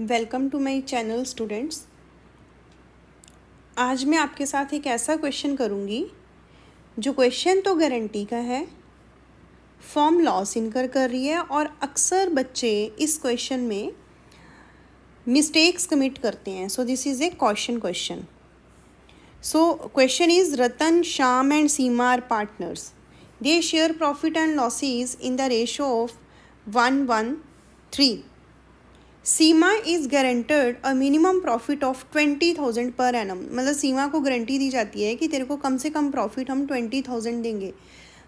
Welcome to my channel students. आज मैं आपके साथ एक ऐसा क्वेश्चन करूँगी जो क्वेश्चन तो गारंटी का है, फॉर्म लॉस इनकर कर रही है और अक्सर बच्चे इस क्वेश्चन में मिस्टेक्स कमिट करते हैं। So this is a question. So question is Ratan, Shyam and Seema are partners. They share profit and losses in the ratio of 1:3. Seema is guaranteed a minimum profit of 20,000 per annum. मतलब सीमा को guarantee दी जाती है कि तेरे को कम से कम प्रॉफिट हम 20,000 देंगे.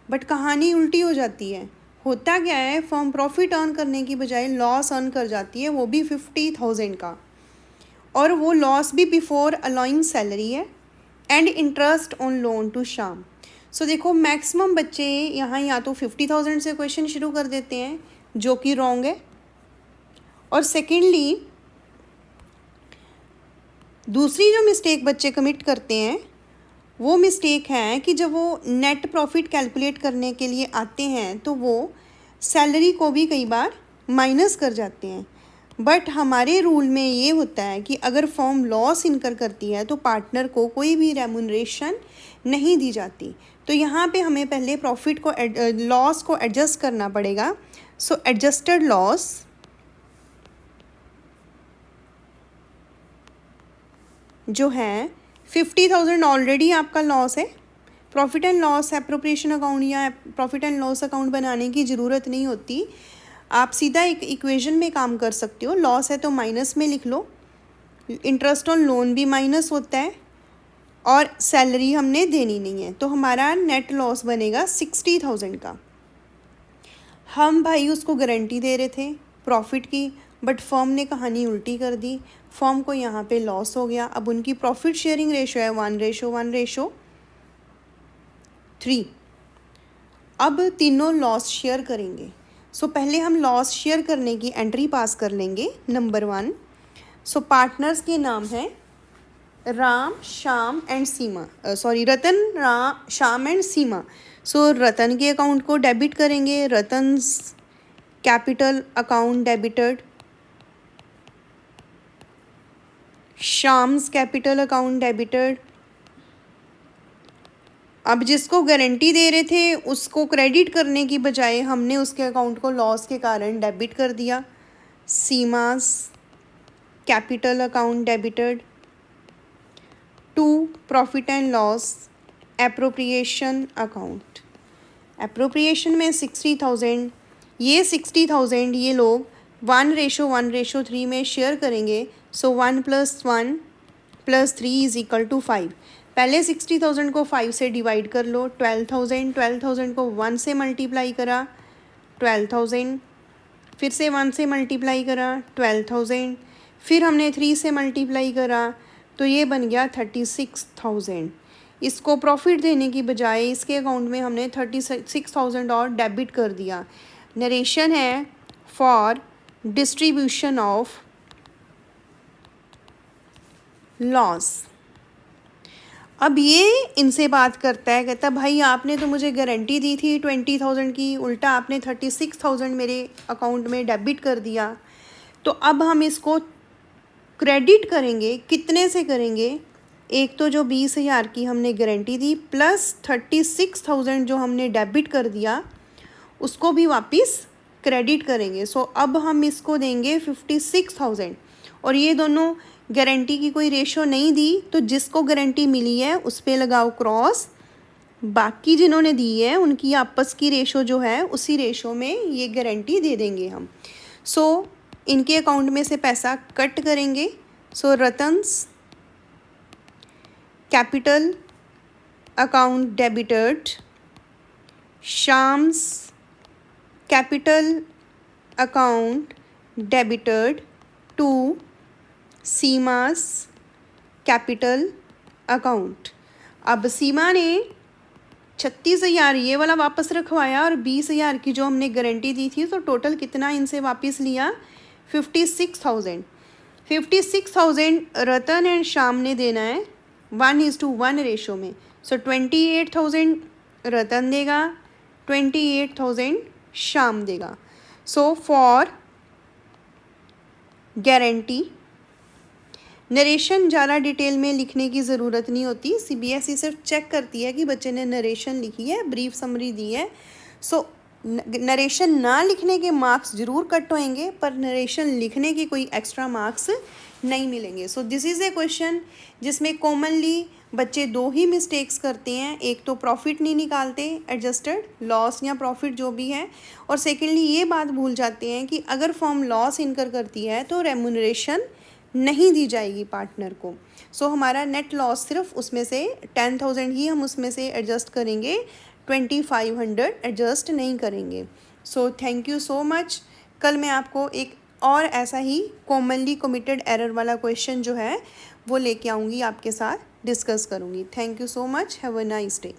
बट कहानी उल्टी हो जाती है. होता क्या है, फर्म प्रॉफिट अर्न करने की बजाय लॉस अर्न कर जाती है, वो भी 50,000 का. और वो लॉस भी बिफोर अलाउइंग सैलरी है and interest on loan to Shyam. So देखो, मैक्सिमम बच्चे यहाँ या तो 50,000 से क्वेश्चन शुरू कर देते हैं, जो कि रॉन्ग है. और सेकेंडली दूसरी जो मिस्टेक बच्चे कमिट करते हैं वो मिस्टेक है कि जब वो नेट प्रॉफिट कैलकुलेट करने के लिए आते हैं तो वो सैलरी को भी कई बार माइनस कर जाते हैं. बट हमारे रूल में ये होता है कि अगर फर्म लॉस इनकर करती है तो पार्टनर को कोई भी रेमुनरेशन नहीं दी जाती. तो यहाँ पे हमें पहले प्रॉफिट को लॉस को एडजस्ट करना पड़ेगा. सो एडजस्टेड लॉस जो है 50,000 ऑलरेडी आपका लॉस है. Profit and loss appropriation account या प्रॉफिट एंड लॉस अकाउंट बनाने की ज़रूरत नहीं होती. आप सीधा एक इक्वेशन में काम कर सकते हो. लॉस है तो माइनस में लिख लो, इंटरेस्ट ऑन लोन भी माइनस होता है और सैलरी हमने देनी नहीं है. तो हमारा नेट लॉस बनेगा 60,000 का. हम भाई उसको गारंटी दे रहे थे प्रॉफिट की, बट फर्म ने कहानी उल्टी कर दी. फर्म को यहाँ पे लॉस हो गया. अब उनकी प्रॉफिट शेयरिंग रेशो है 1:1:3. अब तीनों लॉस शेयर करेंगे. सो पहले हम लॉस शेयर करने की एंट्री पास कर लेंगे. नंबर 1. सो पार्टनर्स के नाम हैं Ram, Shyam and Seema. Ratan, Ram, Shyam and Seema. So Ratan के अकाउंट को डेबिट करेंगे. Ratan's capital account debited. Shyam's capital account debited. अब जिसको गारंटी दे रहे थे उसको क्रेडिट करने की बजाय हमने उसके अकाउंट को लॉस के कारण डेबिट कर दिया. Seema's capital account debited. 2. Profit and loss appropriation account. Appropriation में 60,000. ये 60,000 ये लोग 1:1:3 में शेयर करेंगे. सो 1 + 1 + 3 = 5. पहले 60,000 को 5 से डिवाइड कर लो. 12,000 को 1 से मल्टीप्लाई करा 12,000, फिर से 1 से मल्टीप्लाई करा 12,000, फिर हमने 3 से मल्टीप्लाई करा तो ये बन गया 36,000. इसको प्रॉफिट देने की बजाय इसके अकाउंट में हमने 36,000 और डेबिट कर दिया. नरेशन है फॉर डिस्ट्रीब्यूशन ऑफ लॉस. अब ये इनसे बात करता है, कहता भाई आपने तो मुझे गारंटी दी थी 20,000 की, उल्टा आपने 36,000 मेरे अकाउंट में डेबिट कर दिया. तो अब हम इसको क्रेडिट करेंगे. कितने से करेंगे? एक तो जो 20,000 की हमने गारंटी दी प्लस 36,000 जो हमने डेबिट कर दिया उसको भी वापस क्रेडिट करेंगे. सो अब हम इसको देंगे 56,000. और ये दोनों गारंटी की कोई रेशो नहीं दी, तो जिसको गारंटी मिली है उस पर लगाओ क्रॉस. बाकी जिन्होंने दी है उनकी आपस की रेशो जो है उसी रेशो में ये गारंटी दे देंगे हम. सो इनके अकाउंट में से पैसा कट करेंगे. So Ratan's capital account debited. Shyam's capital account debited to Seema's capital account. अब सीमा ने 36,000 ये वाला वापस रखवाया और 20,000 की जो हमने गारंटी दी थी, तो टोटल कितना इनसे वापस लिया? 56,000. 56,000 रतन एंड श्याम ने देना है 1:1 रेशो में. सो 28,000 रतन देगा, 28,000 श्याम देगा. So for guarantee. नरेशन ज़्यादा डिटेल में लिखने की ज़रूरत नहीं होती, सीबीएसई सिर्फ चेक करती है कि बच्चे ने नरेशन लिखी है, ब्रीफ समरी दी है। सो नरेशन ना लिखने के मार्क्स ज़रूर कट होएंगे, पर नरेशन लिखने के कोई एक्स्ट्रा मार्क्स नहीं मिलेंगे। सो दिस इज़ ए क्वेश्चन जिसमें कॉमनली बच्चे दो ही मिस्टेक्स करते हैं, एक तो प्रॉफिट नहीं निकालते एडजस्टेड, लॉस या प्रॉफिट जो भी है, और सेकेंडली ये बात भूल जाते हैं कि अगर फर्म लॉस इनकर करती है तो रेमुनरेशन नहीं दी जाएगी पार्टनर को। सो हमारा नेट लॉस सिर्फ उसमें से 10,000 ही हम उसमें से एडजस्ट करेंगे, 2500 एडजस्ट नहीं करेंगे। So thank you so much. कल मैं आपको एक और ऐसा ही कॉमनली कमिटेड एरर वाला क्वेश्चन जो है वो लेके आऊँगी, आपके साथ डिस्कस करूँगी। Thank you so much. Have a nice day.